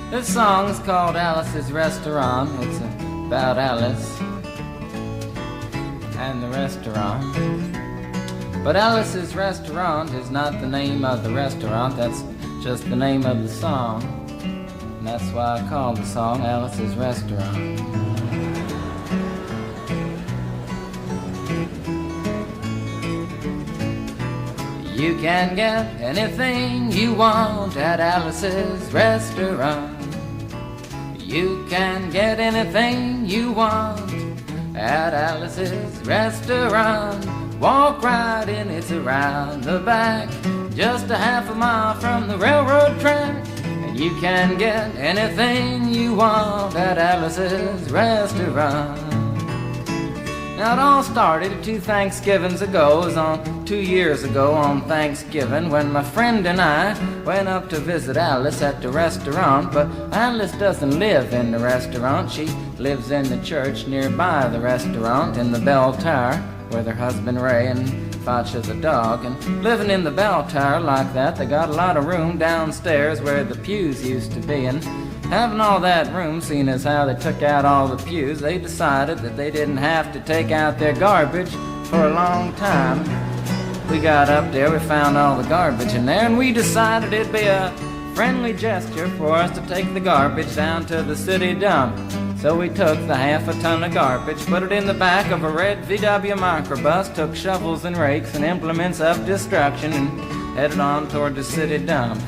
This song's called Alice's Restaurant. It's about Alice and the restaurant. But Alice's Restaurant is not the name of the restaurant, that's just the name of the song. And that's why I call the song Alice's Restaurant. You can get anything you want at Alice's Restaurant. You can get anything you want at Alice's Restaurant. Walk right in, it's around the back, just a half a mile from the railroad track. And you can get anything you want at Alice's Restaurant. Now it all started 2 Thanksgivings ago. It was on 2 years ago on Thanksgiving when my friend and I went up to visit Alice at the restaurant. But Alice doesn't live in the restaurant. She lives in the church nearby the restaurant in the bell tower with her husband Ray and Facha the dog. And living in the bell tower like that, they got a lot of room downstairs where the pews used to be. And having all that room, seeing as how they took out all the pews, they decided that they didn't have to take out their garbage for a long time. We got up there, we found all the garbage in there, and we decided it'd be a friendly gesture for us to take the garbage down to the city dump. So we took the half a ton of garbage, put it in the back of a red VW microbus, took shovels and rakes and implements of destruction, and headed on toward the city dump.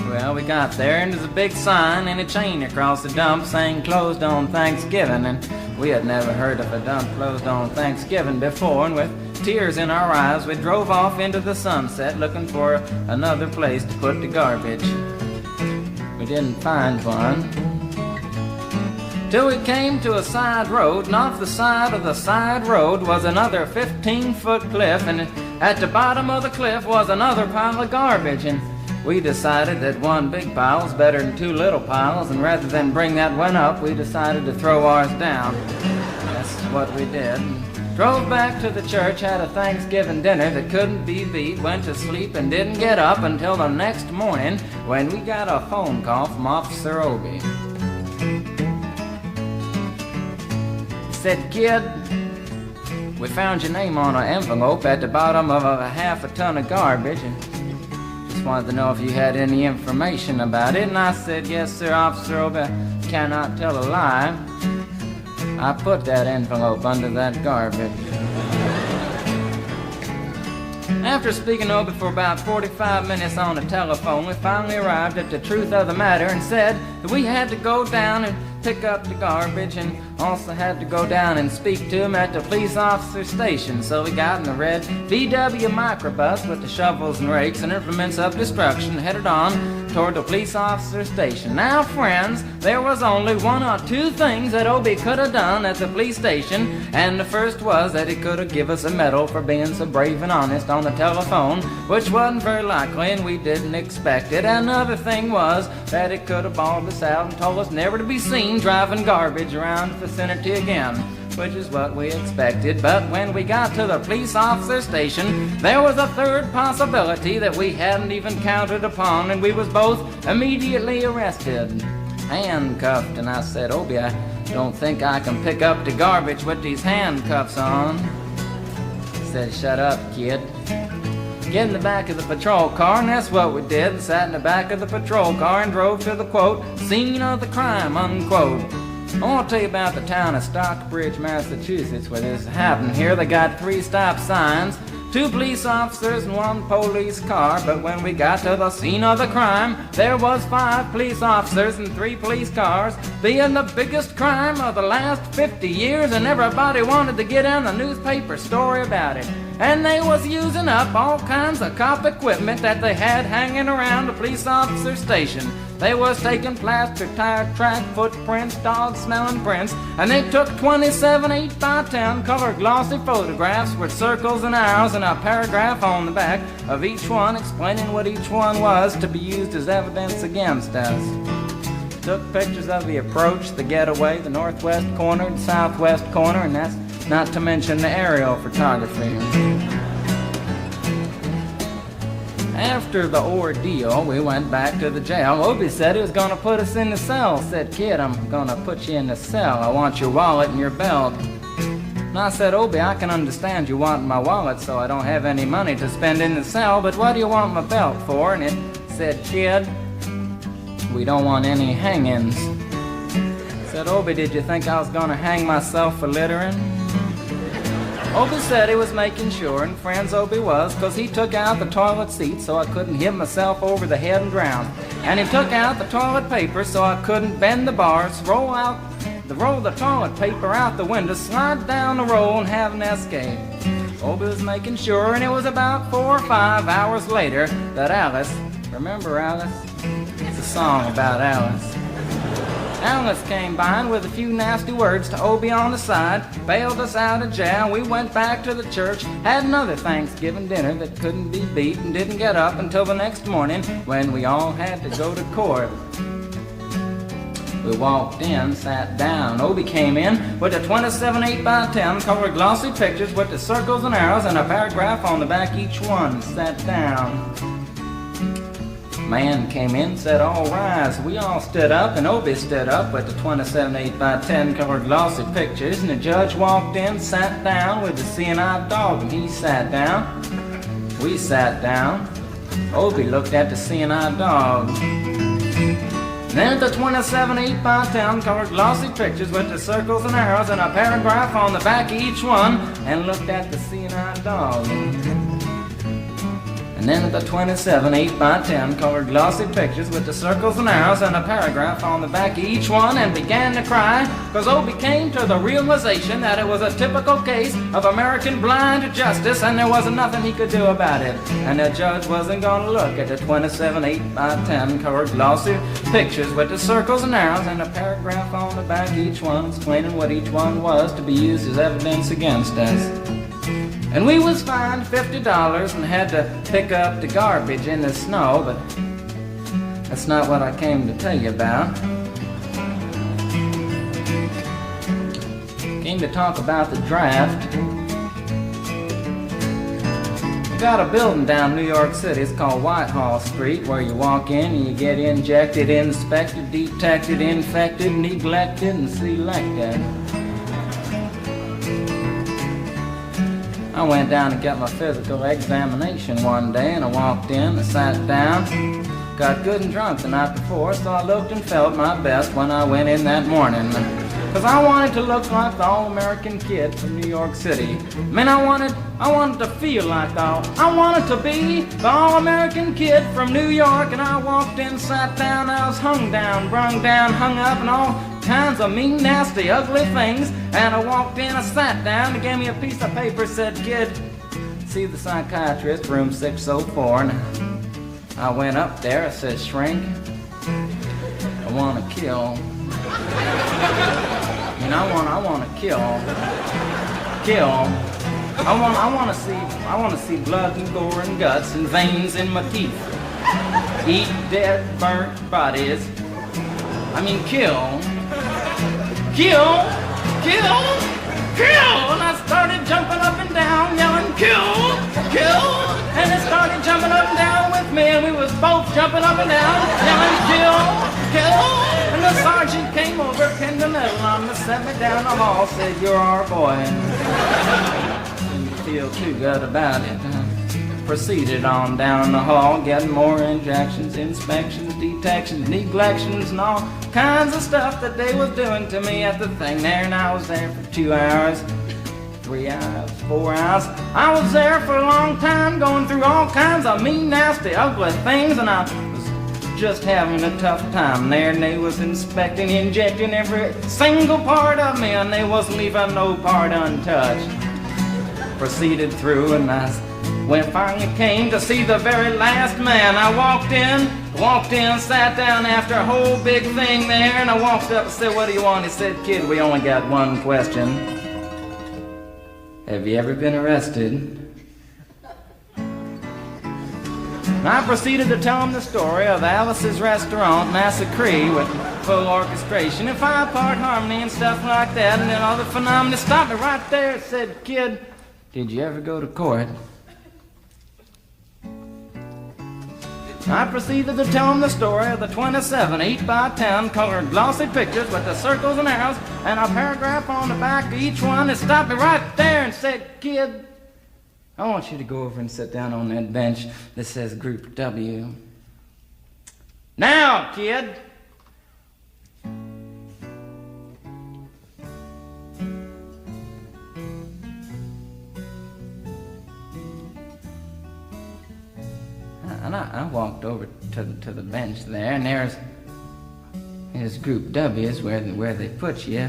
Well, we got there, and there's a big sign and a chain across the dump saying closed on Thanksgiving, and we had never heard of a dump closed on Thanksgiving before, and with tears in our eyes, we drove off into the sunset looking for another place to put the garbage. We didn't find one till we came to a side road, and off the side of the side road was another 15-foot cliff, and at the bottom of the cliff was another pile of garbage. And we decided that one big pile was better than 2 little piles, and rather than bring that one up, we decided to throw ours down. That's what we did. Drove back to the church, had a Thanksgiving dinner that couldn't be beat, went to sleep and didn't get up until the next morning when we got a phone call from Officer Obie. He said, "Kid, we found your name on an envelope at the bottom of a half a ton of garbage, and just wanted to know if you had any information about it." And I said, "Yes, sir, Officer Obie, cannot tell a lie. I put that envelope under that garbage." After speaking to Obie for about 45 minutes on the telephone, we finally arrived at the truth of the matter and said that we had to go down and pick up the garbage, and also had to go down and speak to him at the police officer station. So we got in the red VW microbus with the shovels and rakes and implements of destruction, headed on toward the police officer station. Now, friends, there was only 1 or 2 things that Obie could have done at the police station, and the first was that he could have given us a medal for being so brave and honest on the telephone, which wasn't very likely, and we didn't expect it. Another thing was that he could have bawled us out and told us never to be seen driving garbage around the vicinity again, which is what we expected. But when we got to the police officer station, there was a third possibility that we hadn't even counted upon, and we was both immediately arrested, handcuffed. And I said, "Obie, I don't think I can pick up the garbage with these handcuffs on." He said, "Shut up, kid. Get in the back of the patrol car," and that's what we did. Sat in the back of the patrol car and drove to the, quote, scene of the crime, unquote. I want to tell you about the town of Stockbridge, Massachusetts, where this happened. Here they got 3 stop signs, 2 police officers and 1 police car. But when we got to the scene of the crime, there was 5 police officers and 3 police cars, being the biggest crime of the last 50 years, and everybody wanted to get in the newspaper story about it. And they was using up all kinds of cop equipment that they had hanging around the police officer station. They was taking plaster tire track footprints, dog-smelling prints, and they took 27 8x10 color glossy photographs with circles and arrows and a paragraph on the back of each one explaining what each one was to be used as evidence against us. Took pictures of the approach, the getaway, the northwest corner, the southwest corner, and that's not to mention the aerial photography. After the ordeal, we went back to the jail. Obie said he was going to put us in the cell. Said, "Kid, I'm going to put you in the cell. I want your wallet and your belt." And I said, "Obie, I can understand you want my wallet so I don't have any money to spend in the cell, but what do you want my belt for?" And it said, "Kid, we don't want any hangings." I said, "Obie, did you think I was going to hang myself for littering?" Obie said he was making sure, and friends Obie was, 'cause he took out the toilet seat so I couldn't hit myself over the head and drown. And he took out the toilet paper so I couldn't bend the bars, roll the toilet paper out the window, slide down the roll and have an escape. Obie was making sure, and it was about 4 or 5 hours later that Alice, remember Alice? It's a song about Alice. Alice came by and with a few nasty words to Obie on the side, bailed us out of jail. We went back to the church, had another Thanksgiving dinner that couldn't be beat, and didn't get up until the next morning when we all had to go to court. We walked in, sat down. Obie came in with a 27 8x10 colored glossy pictures with the circles and arrows and a paragraph on the back each one. Sat down. Man came in, said, "All rise." We all stood up, and Obie stood up with the 27 8x10 colored glossy pictures, and the judge walked in, sat down with the seeing-eyed dog, and he sat down. We sat down. Obie looked at the seeing-eyed dog. Then the 27 8x10 colored glossy pictures with the circles and arrows and a paragraph on the back of each one, and looked at the seeing-eyed dog. And then the 27 8x10 colored glossy pictures with the circles and arrows and a paragraph on the back of each one, and began to cry, 'cause Obie came to the realization that it was a typical case of American blind justice, and there wasn't nothing he could do about it. And the judge wasn't going to look at the 27 8x10 colored glossy pictures with the circles and arrows and a paragraph on the back of each one, explaining what each one was to be used as evidence against us. And we was fined $50 and had to pick up the garbage in the snow, but that's not what I came to tell you about. Came to talk about the draft. We got a building down New York City. It's called Whitehall Street, where you walk in and you get injected, inspected, detected, infected, neglected, and selected. I went down to get my physical examination one day, and I walked in, I sat down, got good and drunk the night before, so I looked and felt my best when I went in that morning. 'Cause I wanted to look like the all-American kid from New York City. Man, I wanted to feel like I wanted to be the all-American kid from New York. And I walked in, sat down, I was hung down, brung down, hung up, and all kinds of mean, nasty, ugly things. And I walked in, I sat down, they gave me a piece of paper, said, "Kid, see the psychiatrist, room 604. And I went up there, I said, "Shrink, I want to kill." And I want to kill. I want to see blood and gore and guts and veins in my teeth. Eat dead, burnt bodies. I mean, kill. And I started jumping up and down, yelling, "Kill!" And it started jumping up and down with me, and we was both jumping up and down, yelling, "Kill!" And the sergeant came over, pinned a medal on me, set me down the hall, said, "You're our boy." And didn't feel too good about it. Proceeded on down the hall, getting more injections, inspections, detections, neglections, and all kinds of stuff that they was doing to me at the thing there. And I was there for 2 hours, 3 hours, 4 hours. I was there for a long time, going through all kinds of mean, nasty, ugly things, and I was just having a tough time there. And they was inspecting, injecting every single part of me, and they wasn't leaving no part untouched. Proceeded through, and when I finally came to see the very last man, I walked in, sat down after a whole big thing there, and I walked up and said, "What do you want?" He said, "Kid, we only got one question. Have you ever been arrested?" And I proceeded to tell him the story of Alice's Restaurant Massacre with full orchestration and 5-part harmony and stuff like that, and then all the phenomena. Stopped me right there and said, "Kid, did you ever go to court?" I proceeded to tell him the story of the 27 8x10 colored glossy pictures with the circles and arrows and a paragraph on the back of each one. It stopped me right there and said, "Kid, I want you to go over and sit down on that bench that says Group W. Now, kid." And I walked over to the bench there, and there's Group W is where they put you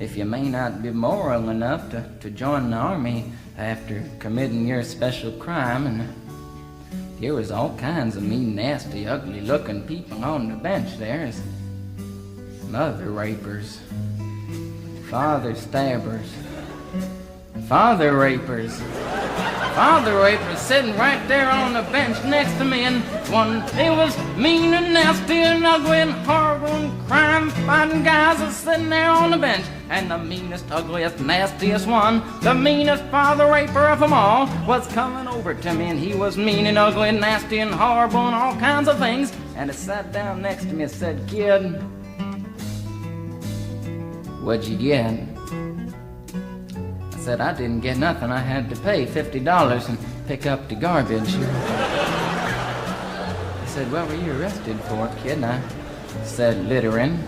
if you may not be moral enough to join the army after committing your special crime. And there was all kinds of mean, nasty, ugly-looking people on the bench there. There's mother rapers, father stabbers, father rapers sitting right there on the bench next to me, and it was mean and nasty and ugly and horrible and crime-fighting guys are sitting there on the bench. And the meanest, ugliest, nastiest one, the meanest father raper of them all, was coming over to me, and he was mean and ugly and nasty and horrible and all kinds of things. And he sat down next to me and said, "Kid, what'd you get?" I said, "I didn't get nothing. I had to pay $50 and pick up the garbage." He said, "What were you arrested for, kid?" And I said, "Littering."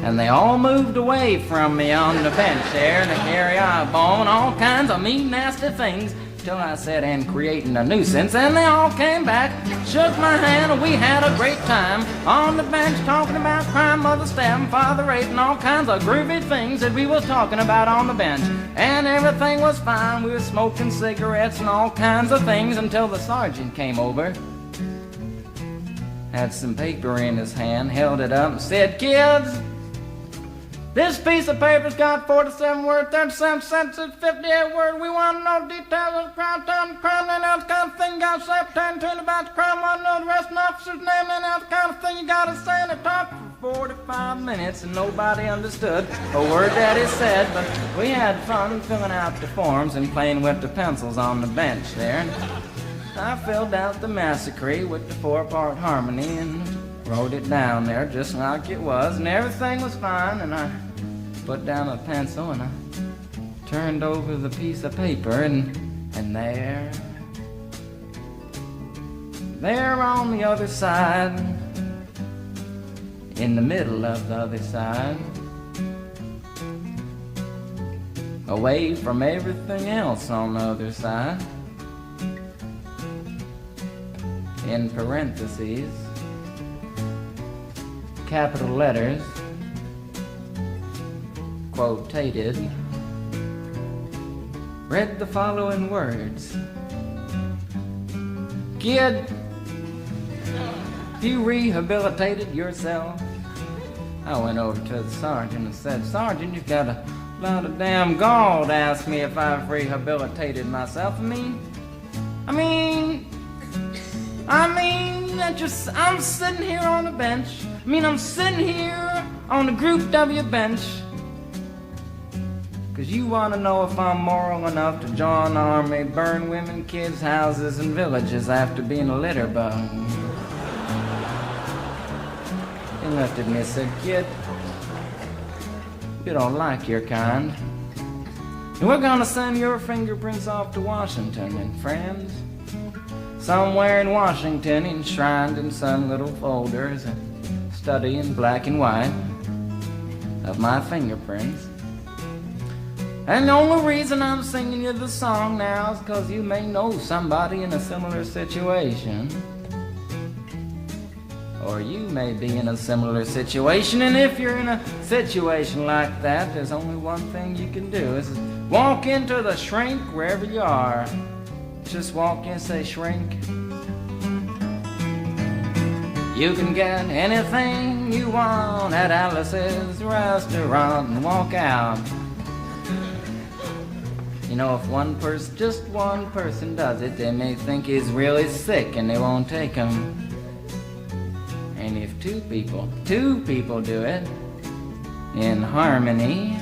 And they all moved away from me on the bench there, and the carry eyeball and all kinds of mean, nasty things, till I said, "And creating a nuisance," and they all came back, shook my hand, and we had a great time on the bench talking about crime, mother stabbing, father raping, all kinds of groovy things that we was talking about on the bench. And everything was fine. We were smoking cigarettes and all kinds of things until the sergeant came over, had some paper in his hand, held it up and said, "Kids, this piece of paper's got 47 words, 37 sentences, 58 words. We want to know details of the crime, time, the crime, and that kind of thing. You got to say pertaining about the crime, want to know the rest of the officer's name, and that kind of thing. You got to say." And it talked for 45 minutes, and nobody understood a word that he said, but we had fun filling out the forms and playing with the pencils on the bench there. And I filled out the massacre with the 4-part harmony and wrote it down there just like it was, and everything was fine. And I put down a pencil and I turned over the piece of paper, and there on the other side, in the middle of the other side, away from everything else on the other side, in parentheses, capital letters, quotated, read the following words: "Kid, you rehabilitated yourself." I went over to the sergeant and said, "Sergeant, you've got a lot of damn gall to ask me if I've rehabilitated myself. I'm sitting here on the bench. I'm sitting here on the Group W bench because you want to know if I'm moral enough to join the army, burn women, kids, houses, and villages after being a litter bug." He looked at me and said, "Kid, you don't like your kind. And we're going to send your fingerprints off to Washington, and friends, somewhere in Washington, enshrined in some little folders, a study in black and white of my fingerprints. And the only reason I'm singing you the song now is because you may know somebody in a similar situation. Or you may be in a similar situation, and if you're in a situation like that, there's only one thing you can do, is walk into the shrink wherever you are. Just walk in and say, 'Shrink, you can get anything you want at Alice's restaurant,' and walk out. You know, if just one person does it, they may think he's really sick and they won't take him. And if two people do it in harmony,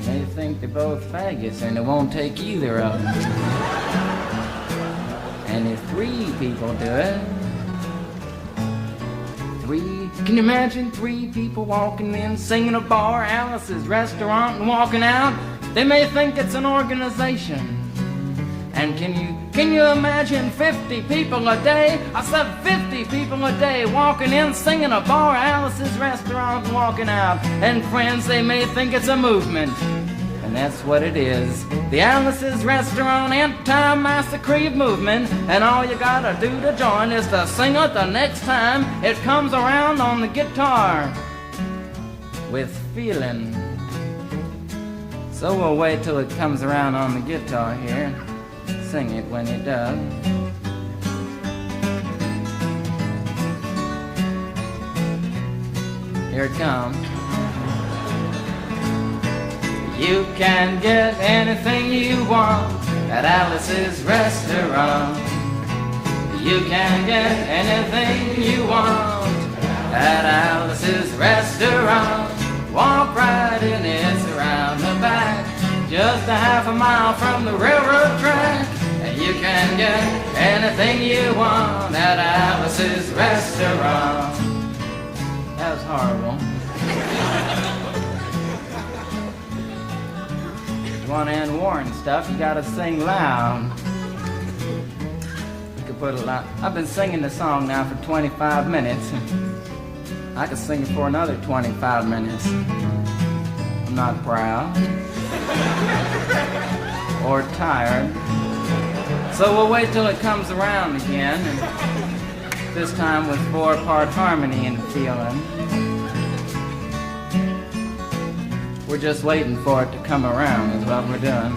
they think they're both faggots and they won't take either of them. And if 3 people do it, 3, can you imagine 3 people walking in, singing a bar, Alice's restaurant, and walking out? They may think it's an organization. And can you imagine 50 people a day? I said 50 people a day walking in, singing a bar, Alice's restaurant, and walking out. And friends, they may think it's a movement. And that's what it is. The Alice's Restaurant Anti-Massacre movement. And all you gotta do to join is to sing it the next time it comes around on the guitar. With feeling. So we'll wait till it comes around on the guitar here. Sing it when it does. Here it comes. You can get anything you want at Alice's Restaurant. You can get anything you want at Alice's Restaurant. Walk right in, it's around the back, just a half a mile from the railroad track. And you can get anything you want at Alice's Restaurant. That was horrible. If you want to end war and stuff, you gotta sing loud. You could put a lot. I've been singing the song now for 25 minutes. I could sing it for another 25 minutes. I'm not proud or tired. So we'll wait till it comes around again, and this time with 4-part harmony and feeling. We're just waiting for it to come around is what we're doing.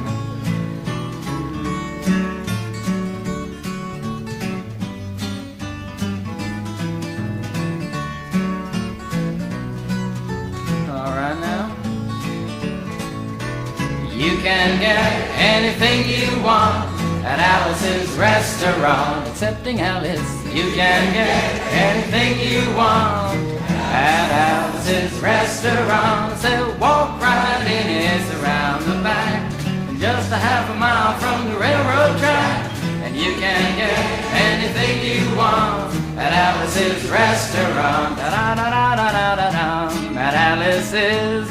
You can get anything you want at Alice's Restaurant. Accepting Alice, you can get anything you want at Alice's Restaurant. So walk right in, it's around the back, just a half a mile from the railroad track. And you can get anything you want at Alice's Restaurant. Da da da da da da da. At Alice's